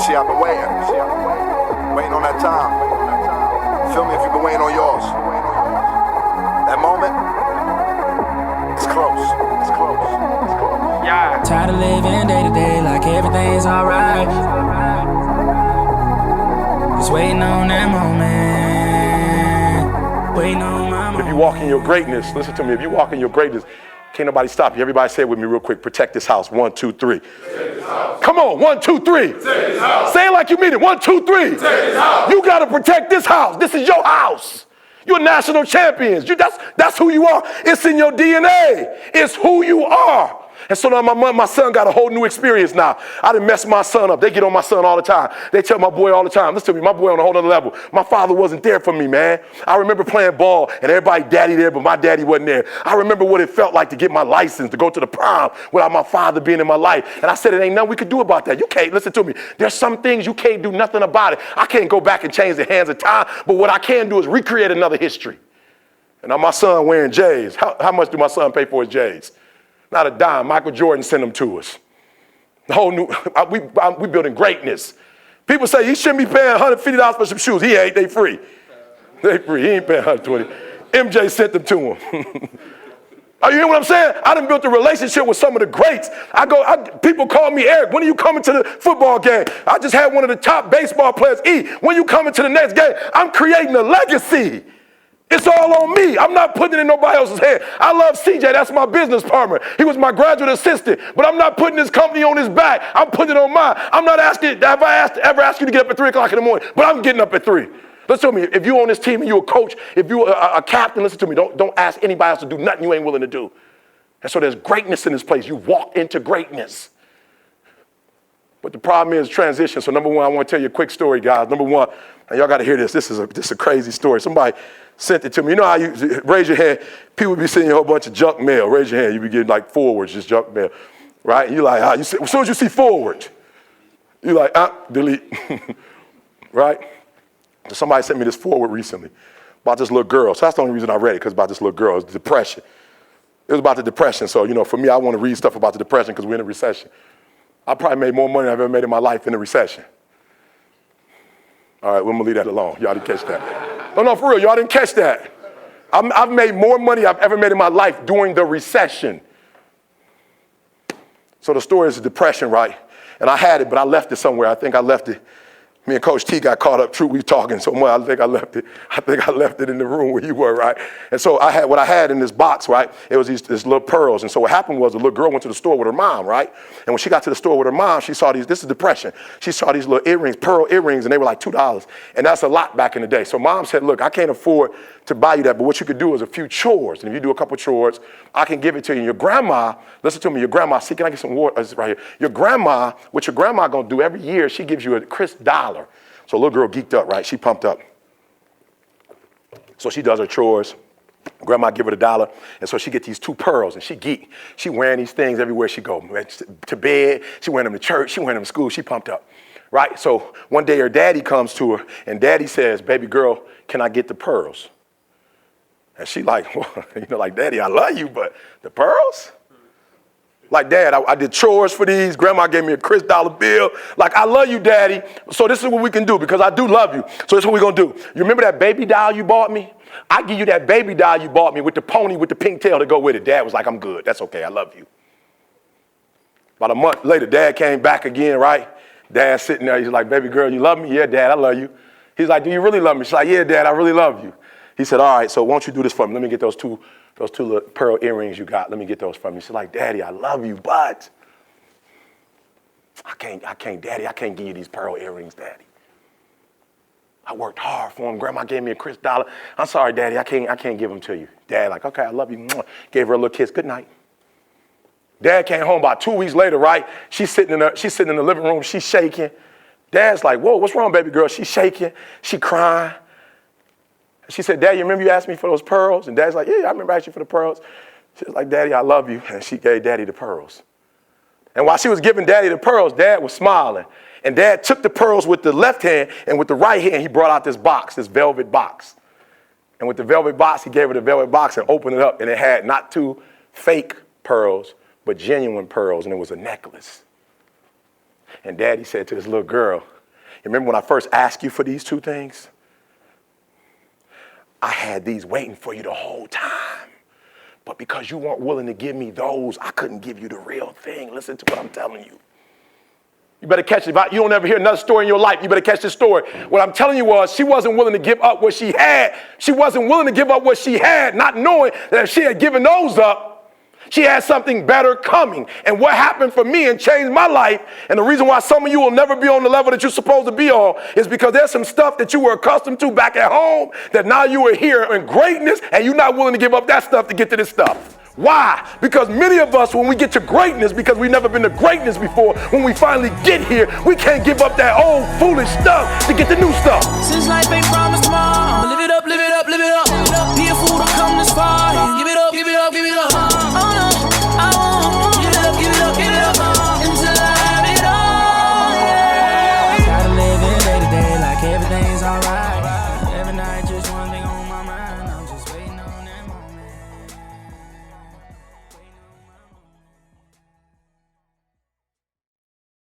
See, I've been waiting. Waiting on that time. Feel me if you've been waiting on yours. That moment, it's close. It's close. It's close. Yeah. Tired of living day to day like everything's alright. Just waiting on that moment. Waiting on my moment. If you walk in your greatness, listen to me, if you walk in your greatness, can't nobody stop you. Everybody say it with me real quick. Protect this house. 1, 2, 3. Come on, 1, 2, 3. Say it like you mean it. 1, 2, 3. You got to protect this house. This is your house. You're national champions. That's who you are. It's in your DNA. It's who you are. And so now my son got a whole new experience now. I done messed my son up. They get on my son all the time. They tell my boy all the time, listen to me, my boy on a whole other level. My father wasn't there for me, man. I remember playing ball and everybody daddy there, but my daddy wasn't there. I remember what it felt like to get my license, to go to the prom without my father being in my life. And I said, it ain't nothing we could do about that. You can't, listen to me. There's some things you can't do nothing about it. I can't go back and change the hands of time, but what I can do is recreate another history. And now my son wearing J's. How much do my son pay for his J's? Not a dime. Michael Jordan sent them to us. The whole new, we building greatness. People say he shouldn't be paying $150 for some shoes. He ain't, they free. They free, he ain't paying $120. MJ sent them to him. Are you hearing what I'm saying? I done built a relationship with some of the greats. People call me Eric, when are you coming to the football game? I just had one of the top baseball players, E, when you coming to the next game? I'm creating a legacy. It's all on me. I'm not putting it in nobody else's head. I love CJ. That's my business partner. He was my graduate assistant, but I'm not putting this company on his back. I'm putting it on mine. I'm not asking, have I ever asked you to get up at 3 o'clock in the morning? But I'm getting up at 3. Listen to me. If you're on this team and you're a coach, if you're a captain, listen to me. Don't ask anybody else to do nothing you ain't willing to do. And so there's greatness in this place. You walk into greatness. But the problem is transition. So number one, I want to tell you a quick story, guys. Number one, and y'all got to hear this. This is a crazy story. Somebody sent it to me. You know how you raise your hand? People be sending you a whole bunch of junk mail. Raise your hand. You be getting like forwards, just junk mail, right? And you like, as soon as you see forward, you like, delete, right? So somebody sent me this forward recently about this little girl. So that's the only reason I read it, because about this little girl. It's depression. It was about the depression. So, for me, I want to read stuff about the depression because we're in a recession. I probably made more money than I've ever made in my life in a recession. All right, we're going to leave that alone. Y'all didn't catch that. No, for real, y'all didn't catch that. I've made more money I've ever made in my life during the recession. So the story is depression, right? And I had it, but I left it somewhere. I think I left it. Me and Coach T got caught up. True, we talking so much. I think I left it in the room where you were, right? And so what I had in this box, right? It was these little pearls. And so what happened was the little girl went to the store with her mom, right? And when she got to the store with her mom, she saw these. This is depression. She saw these little earrings, pearl earrings, and they were like $2. And that's a lot back in the day. So mom said, "Look, I can't afford to buy you that, but what you could do is a few chores. And if you do a couple chores, I can give it to you." And your grandma, listen to me. Your grandma, see, can I get some water? This is right here. What your grandma gonna do every year? She gives you a crisp $1. So little girl geeked up, right? She pumped up. So she does her chores. Grandma give her the $1. And so she get these 2 pearls and she geek. She wearing these things everywhere she go. To bed, she wearing them to church, she wearing them to school, she pumped up, right? So one day her daddy comes to her and daddy says, "Baby girl, can I get the pearls?" And she like, well, like, "Daddy, I love you, but the pearls?" Like, "Dad, I did chores for these. Grandma gave me a crisp $1 bill. Like, I love you, Daddy. So this is what we can do because I do love you. So this is what we're going to do. You remember that baby doll you bought me? I give you that baby doll you bought me with the pony with the pink tail to go with it." Dad was like, "I'm good. That's okay. I love you." About a month later, Dad came back again, right? Dad sitting there. He's like, "Baby girl, you love me?" "Yeah, Dad, I love you." He's like, "Do you really love me?" She's like, "Yeah, Dad, I really love you." He said, "All right, so why don't you do this for me? Let me get those two little pearl earrings you got. Let me get those from you." She's like, "Daddy, I love you, but I can't, Daddy, I can't give you these pearl earrings, Daddy. I worked hard for them. Grandma gave me a crisp $1. I'm sorry, Daddy, I can't give them to you." Dad like, "Okay, I love you." Gave her a little kiss. Good night. Dad came home about 2 weeks later, right? She's sitting in the living room. She's shaking. Dad's like, "Whoa, what's wrong, baby girl?" She's shaking. She crying. She said, "Dad, you remember you asked me for those pearls?" And Dad's like, "Yeah, I remember asking you for the pearls." She was like, "Daddy, I love you." And she gave Daddy the pearls. And while she was giving Daddy the pearls, Dad was smiling. And Dad took the pearls with the left hand, and with the right hand, he brought out this box, this velvet box. And with the velvet box, he gave her the velvet box and opened it up, and it had not 2 fake pearls, but genuine pearls, and it was a necklace. And daddy said to his little girl, you remember when I first asked you for these two things? I had these waiting for you the whole time. But because you weren't willing to give me those, I couldn't give you the real thing. Listen to what I'm telling you. You better catch it. If you don't ever hear another story in your life, you better catch this story. What I'm telling you was she wasn't willing to give up what she had. She wasn't willing to give up what she had, not knowing that if she had given those up, she had something better coming. And what happened for me and changed my life, and the reason why some of you will never be on the level that you're supposed to be on, is because there's some stuff that you were accustomed to back at home that now you are here in greatness and you're not willing to give up that stuff to get to this stuff. Why? Because many of us, when we get to greatness, because we've never been to greatness before, when we finally get here, we can't give up that old foolish stuff to get the new stuff. Since life ain't promised.